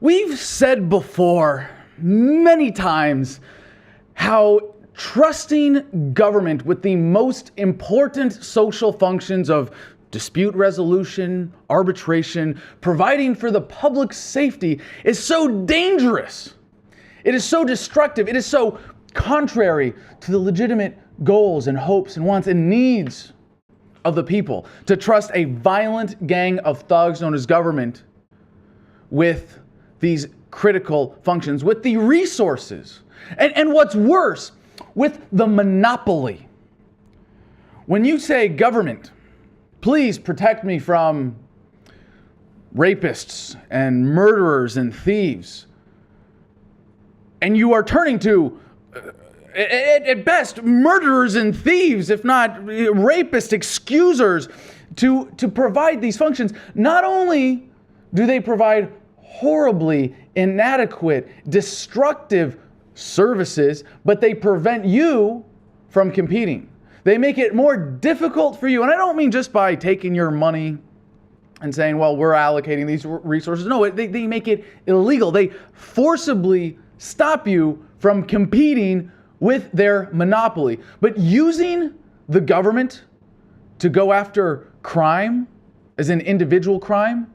We've said before, many times, how trusting government with the most important social functions of dispute resolution, arbitration, providing for the public's safety is so dangerous. It is so destructive. It is so contrary to the legitimate goals and hopes and wants and needs of the people to trust a violent gang of thugs known as government with these critical functions, with the resources, and what's worse, with the monopoly. When you say, government, please protect me from rapists and murderers and thieves, and you are turning to, at best, murderers and thieves, if not rapist excusers, to provide these functions, not only do they provide horribly inadequate, destructive services, but they prevent you from competing. They make it more difficult for you. And I don't mean just by taking your money and saying, well, we're allocating these resources. No, they make it illegal. They forcibly stop you from competing with their monopoly. But using the government to go after crime as an individual crime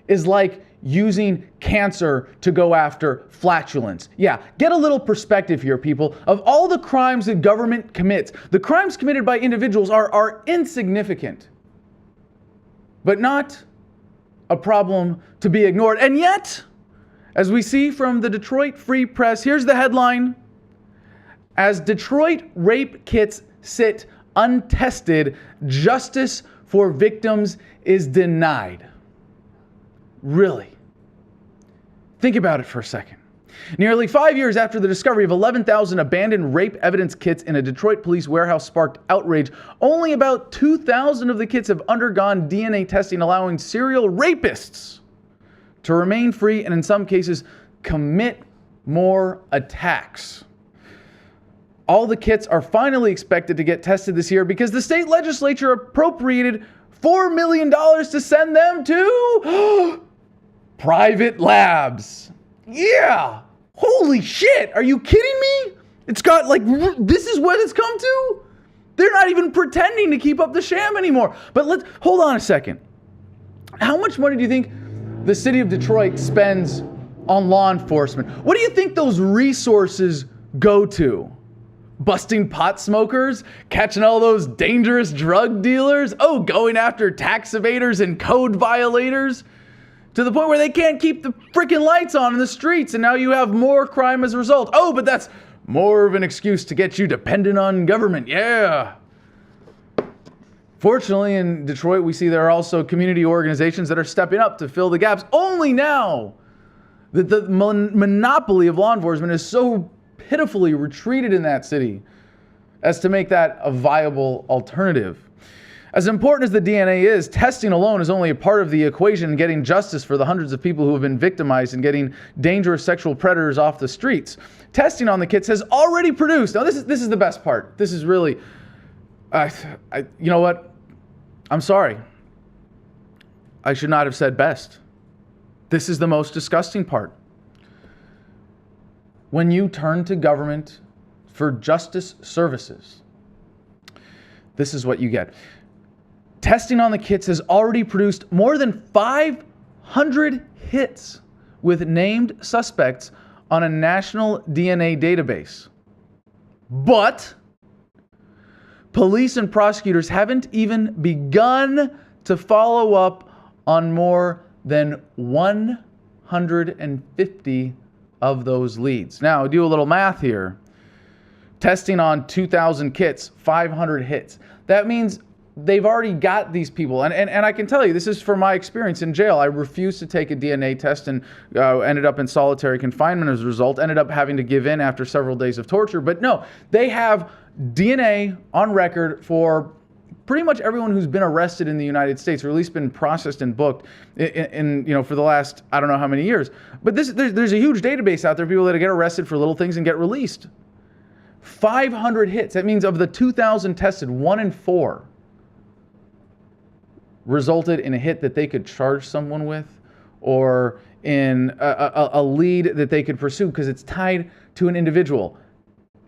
is like using cancer to go after flatulence. Yeah, get a little perspective here, people. Of all the crimes that government commits, the crimes committed by individuals are insignificant, but not a problem to be ignored. And yet, as we see from the Detroit Free Press, here's the headline: as Detroit rape kits sit untested, justice for victims is denied. Really? Think about it for a second. Nearly 5 years after the discovery of 11,000 abandoned rape evidence kits in a Detroit police warehouse sparked outrage, only about 2,000 of the kits have undergone DNA testing, allowing serial rapists to remain free and in some cases commit more attacks. All the kits are finally expected to get tested this year because the state legislature appropriated $4 million to send them to private labs. Yeah. Holy shit. Are you kidding me? It's got this is what it's come to? They're not even pretending to keep up the sham anymore. But hold on a second. How much money do you think the city of Detroit spends on law enforcement? What do you think those resources go to? Busting pot smokers? Catching all those dangerous drug dealers? Oh, going after tax evaders and code violators? To the point where they can't keep the freaking lights on in the streets, and now you have more crime as a result. Oh, but that's more of an excuse to get you dependent on government. Yeah. Fortunately, in Detroit, we see there are also community organizations that are stepping up to fill the gaps. Only now that the monopoly of law enforcement is so pitifully retreated in that city as to make that a viable alternative. As important as the DNA is, testing alone is only a part of the equation in getting justice for the hundreds of people who have been victimized and getting dangerous sexual predators off the streets. Testing on the kits has already produced. Now, this is the best part. This is really, you know what? I'm sorry. I should not have said best. This is the most disgusting part. When you turn to government for justice services, this is what you get. Testing on the kits has already produced more than 500 hits with named suspects on a national DNA database. But police and prosecutors haven't even begun to follow up on more than 150 of those leads. Now, do a little math here. Testing on 2,000 kits, 500 hits. That means they've already got these people. And I can tell you, this is from my experience in jail. I refused to take a DNA test and ended up in solitary confinement as a result, ended up having to give in after several days of torture. But no, they have DNA on record for pretty much everyone who's been arrested in the United States, or at least been processed and booked in for the last, I don't know how many years. But there's a huge database out there of people that get arrested for little things and get released. 500 hits. That means of the 2,000 tested, 1 in 4 resulted in a hit that they could charge someone with, or in a lead that they could pursue because it's tied to an individual.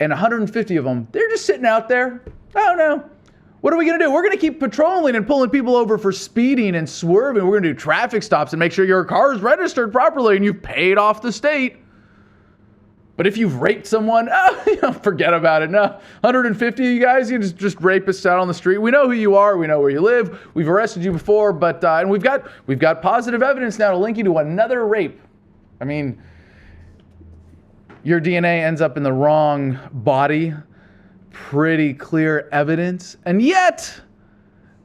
And 150 of them, they're just sitting out there. I don't know. What are we going to do? We're going to keep patrolling and pulling people over for speeding and swerving. We're going to do traffic stops and make sure your car is registered properly and you've paid off the state. But if you've raped someone, forget about it. No, 150 of you guys, you just rapists out on the street. We know who you are. We know where you live. We've arrested you before, but and we've got positive evidence now to link you to another rape. I mean, your DNA ends up in the wrong body. Pretty clear evidence. And yet,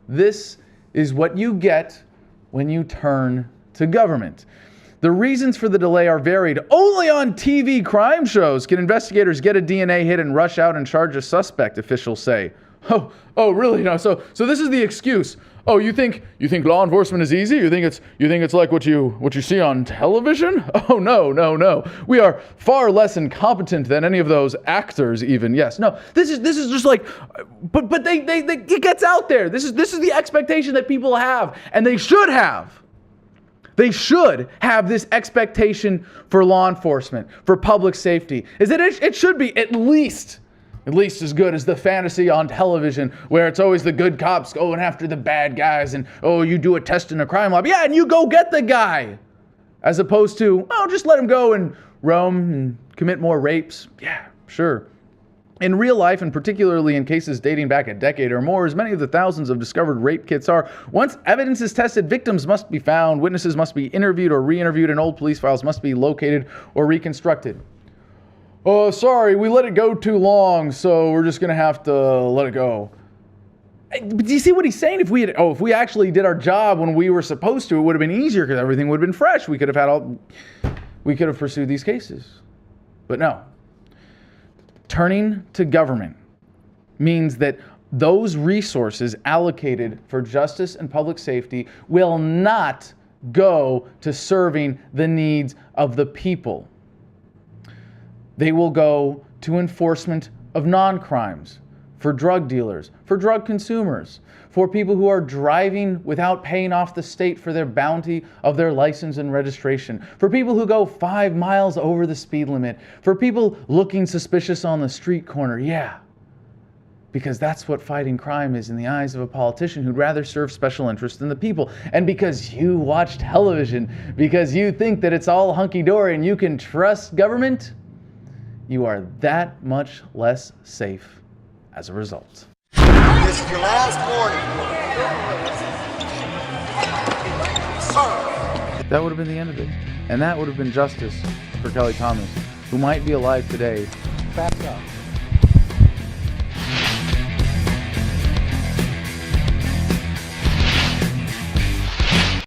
this is what you get when you turn to government. The reasons for the delay are varied. Only on TV crime shows can investigators get a DNA hit and rush out and charge a suspect, officials say. Oh, really? No. So this is the excuse. Oh, you think law enforcement is easy? You think it's like what you see on television? Oh, no. We are far less incompetent than any of those actors even. Yes. No. This is just like but it gets out there. This is the expectation that people have, and they should have. They should have this expectation for law enforcement, for public safety, is that it should be at least as good as the fantasy on television where it's always the good cops going after the bad guys and, you do a test in a crime lab. Yeah, and you go get the guy. As opposed to, just let him go and roam and commit more rapes. Yeah, sure. In real life, and particularly in cases dating back a decade or more, as many of the thousands of discovered rape kits are, once evidence is tested, victims must be found, witnesses must be interviewed or re-interviewed, and old police files must be located or reconstructed. Oh, sorry, we let it go too long, so we're just going to have to let it go. But do you see what he's saying? If we actually did our job when we were supposed to, it would have been easier because everything would have been fresh. We could have pursued these cases. But no. Turning to government means that those resources allocated for justice and public safety will not go to serving the needs of the people. They will go to enforcement of non-crimes, for drug dealers, for drug consumers, for people who are driving without paying off the state for their bounty of their license and registration, for people who go 5 miles over the speed limit, for people looking suspicious on the street corner. Yeah, because that's what fighting crime is in the eyes of a politician who'd rather serve special interests than the people. And because you watch television, because you think that it's all hunky-dory and you can trust government, you are that much less safe as a result. This is your last warning. Sir. That would have been the end of it. And that would have been justice for Kelly Thomas, who might be alive today. Back up.